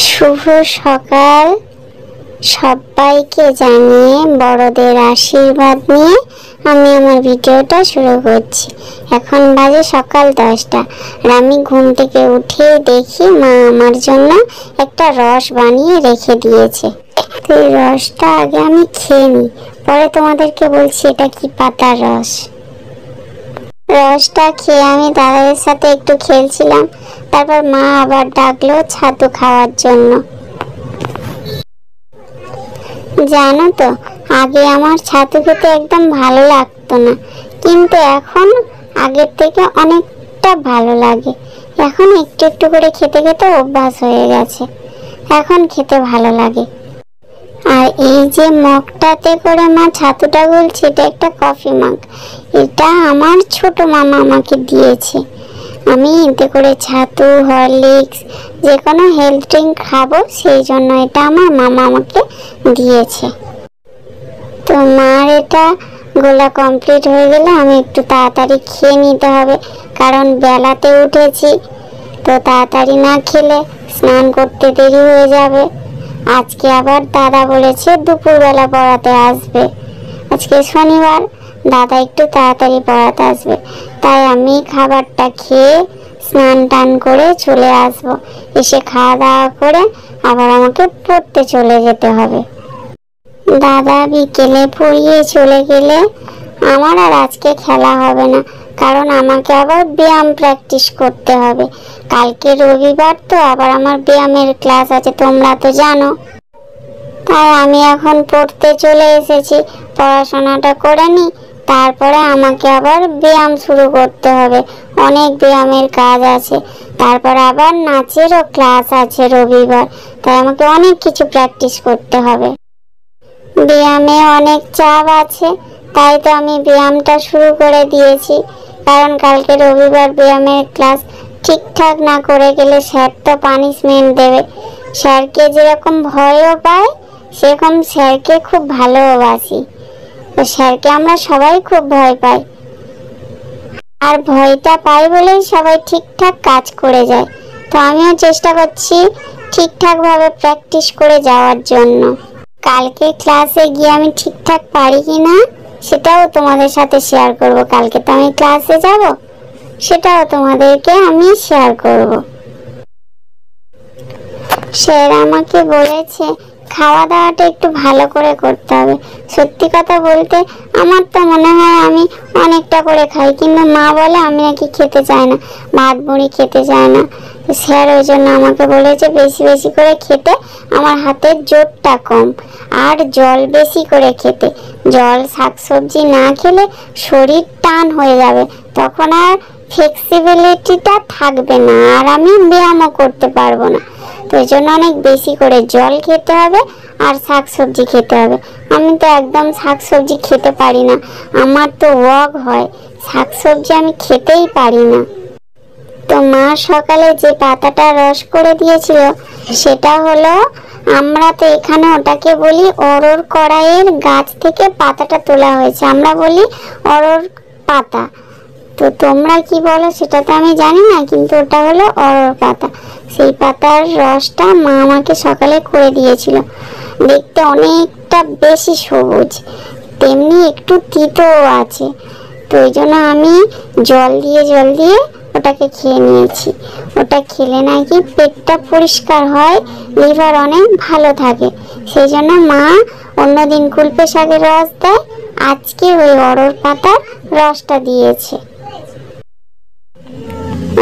শুভ সকাল সবাইকে জানিয়ে বড়দের আশীর্বাদ নিয়ে আমি আমার ভিডিওটা শুরু করছি। এখন বাজে সকাল 10টা আর আমি ঘুম থেকে উঠে দেখি মা আমার জন্য একটা রস বানিয়ে রেখে দিয়েছে। তো এই রসটা আগে আমি খেয়ে নিই, পরে তোমাদেরকে বলছি এটা কি পাতার রস। রসটা খেয়ে আমি দাদাদের সাথে একটু খেলছিলাম, তারপর মা আবার ডাকলো ছাতু খাওয়ার জন্য। জানো তো, আগে আমার ছাতু খেতে একদম ভালো লাগতো না, কিন্তু এখন আগের থেকে অনেকটা ভালো লাগে। এখন একটু একটু করে খেতে খেতে অভ্যাস হয়ে গেছে, এখন খেতে ভালো লাগে। আর এই যে মগটাতে করে মা ছাতুটা গুলছে, এটা একটা কফি মগ। এটা আমার ছোট মামা আমাকে দিয়েছে। আমি এতে করে ছাতু, হরলিক্স, যে কোনো হেলথ ড্রিঙ্ক খাবো, সেই জন্য এটা আমার মামা আমাকে দিয়েছে। তো মার এটা গোলা কমপ্লিট হয়ে গেলে আমি একটু তাড়াতাড়ি খেয়ে নিতে হবে, কারণ বেলাতে উঠেছি, তো তাড়াতাড়ি না খেলে স্নান করতে দেরি হয়ে যাবে। আজকে আবার দাদা বলেছে দুপুরবেলা পড়াতে আসবে। আজকে শনিবার, দাদা একটু তাড়াতাড়ি পড়াতে আসবে, তাই আমি খাবারটা খেয়ে স্নান টান করে চলে আসবো। এসে খাওয়া দাওয়া করে আবার আমাকে পড়তে চলে যেতে হবে। দাদা বিকেলে পড়িয়ে চলে গেলে আমার আর আজকে খেলা হবে না, কারণ আমাকে আবার ব্যায়াম প্র্যাকটিস করতে হবে। কালকে রবিবার, তো আবার আমার ব্যায়ামের ক্লাস আছে, তোমরা তো জানো। তাই আমি এখন পড়তে চলে এসেছি, পড়াশোনাটা করে নিই, তারপরে আমাকে আবার ব্যায়াম শুরু করতে হবে। অনেক ব্যায়ামের কাজ আছে, তারপরে আবার নাচেরও ক্লাস আছে রবিবার, তাই আমাকে অনেক কিছু প্র্যাকটিস করতে হবে। ব্যায়ামে অনেক চাপ আছে, তাই তো আমি ব্যায়ামটা শুরু করে দিয়েছি, কারণ কালকে রবিবার ব্যায়ামের ক্লাস ঠিকঠাক না করে গেলে স্যার তো পানিশমেন্ট দেবে। স্যারকে যেরকম ভয়ও পায়, সেরকম স্যারকে খুব ভালোবাসি। তো স্যারকে আমরা সবাই খুব ভয় পাই, আর ভয়টা পাই বলেই সবাই ঠিকঠাক কাজ করে যায়। তো আমিও চেষ্টা করছি ঠিকঠাক ভাবে প্র্যাকটিস করে যাওয়ার জন্য। কালকে ক্লাসে গিয়ে আমি ঠিকঠাক পারি কিনা সেটাও তোমাদের সাথে শেয়ার করব। কালকে তো আমি ক্লাসে যাব, সেটাও তোমাদেরকে আমি শেয়ার করব। স্যার আমাকে বলেছে খাওয়া দাওয়াটা একটু ভালো করে করতে হবে। সত্যি কথা বলতে আমার তো মনে হয় আমি অনেকটা করে খাই, কিন্তু মা বলে আমি নাকি খেতে চাই না, ভাত মুড়ি খেতে চাই না। স্যার ওই জন্য আমাকে বলেছে বেশি বেশি করে খেতে, আমার হাতের জোরটা কম, আর জল বেশি করে খেতে। জল শাকসবজি না খেলে শরীর টান হয়ে যাবে, তখন আর ফ্লেক্সিবিলিটিটা থাকবে না, আর আমি ব্যায়ামও করতে পারবো না। তো এই জন্য অনেক বেশি করে জল খেতে হবে আর শাকসবজি খেতে হবে। আমি তো একদম শাকসবজি খেতে পারি না, আমার তো ওয়াগ হয়, শাকসবজি আমি খেতেই পারি না। তো মা সকালে যে পাতাটা রস করে দিয়েছিল, সেটা হলো, আমরা তো এখানে ওটাকে বলি অরর কড়াইয়ের গাছ থেকে পাতাটা তোলা হয়েছে, আমরা বলি অরর পাতা। তো তোমরা কি বলো সেটা তো আমি জানি না, কিন্তু ওটা হলো অরর পাতা। সেই পাতার রসটা মা আমাকে সকালে করে দিয়েছিল। দেখতে অনেকটা বেশি সবুজ, তেমনি একটু তিতও আছে। তো ওই জন্য আমি জল দিয়ে ওটাকে খেয়ে নিয়েছি। ওটা খেলে নাকি পেটটা পরিষ্কার হয়, লিভার অনেক ভালো থাকে। সেই জন্য মা অন্যদিন কুলপে শাকের রস দেয়, আজকে ওই অরর পাতার রসটা দিয়েছে।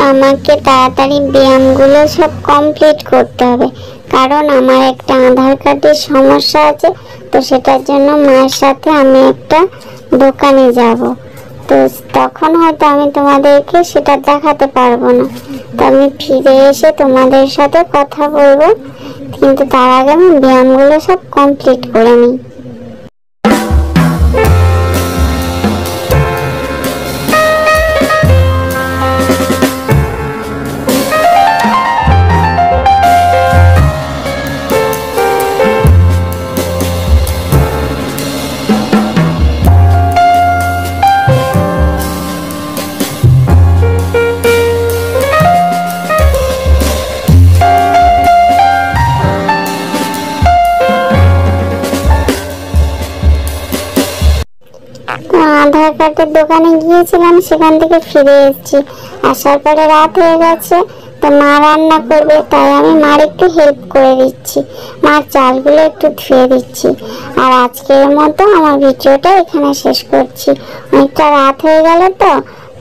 আমাকে তাড়াতাড়ি ব্যায়ামগুলো সব কমপ্লিট করতে হবে, কারণ আমার একটা আধার কার্ডের সমস্যা আছে। তো সেটার জন্য মায়ের সাথে আমি একটা দোকানে যাব, তো তখন হয়তো আমি তোমাদেরকে সেটা দেখাতে পারবো না। তো আমি ফিরে এসে তোমাদের সাথে কথা বলবো, কিন্তু তার আগে আমি ব্যায়ামগুলো সব কমপ্লিট করে নিই। আধার কার্ডের দোকানে গিয়েছিলাম, সেখান থেকে ফিরে এসেছি। আসার পরে রাত হয়ে গেছে, তো মা রান্না করবে, তাই আমি মার একটু হেল্প করে দিচ্ছি, মার চালগুলো একটু ধুয়ে দিচ্ছি। আর আজকের মতো আমার ভিডিওটা এখানে শেষ করছি, অনেকটা রাত হয়ে গেল।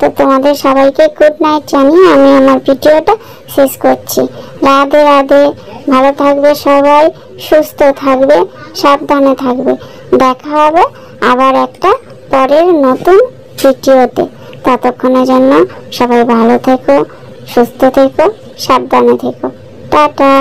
তো তোমাদের সবাইকে গুড নাইট জানিয়ে আমি আমার ভিডিওটা শেষ করছি। রাধে রাধে, ভালো থাকবে সবাই, সুস্থ থাকবে, সাবধানে থাকবে। দেখা হবে আবার একটা পরের নতুন ভিডিওতে। ততক্ষণের জন্য সবাই ভালো থেকো, সুস্থ থেকো, সাবধানে থেকো। টাটা।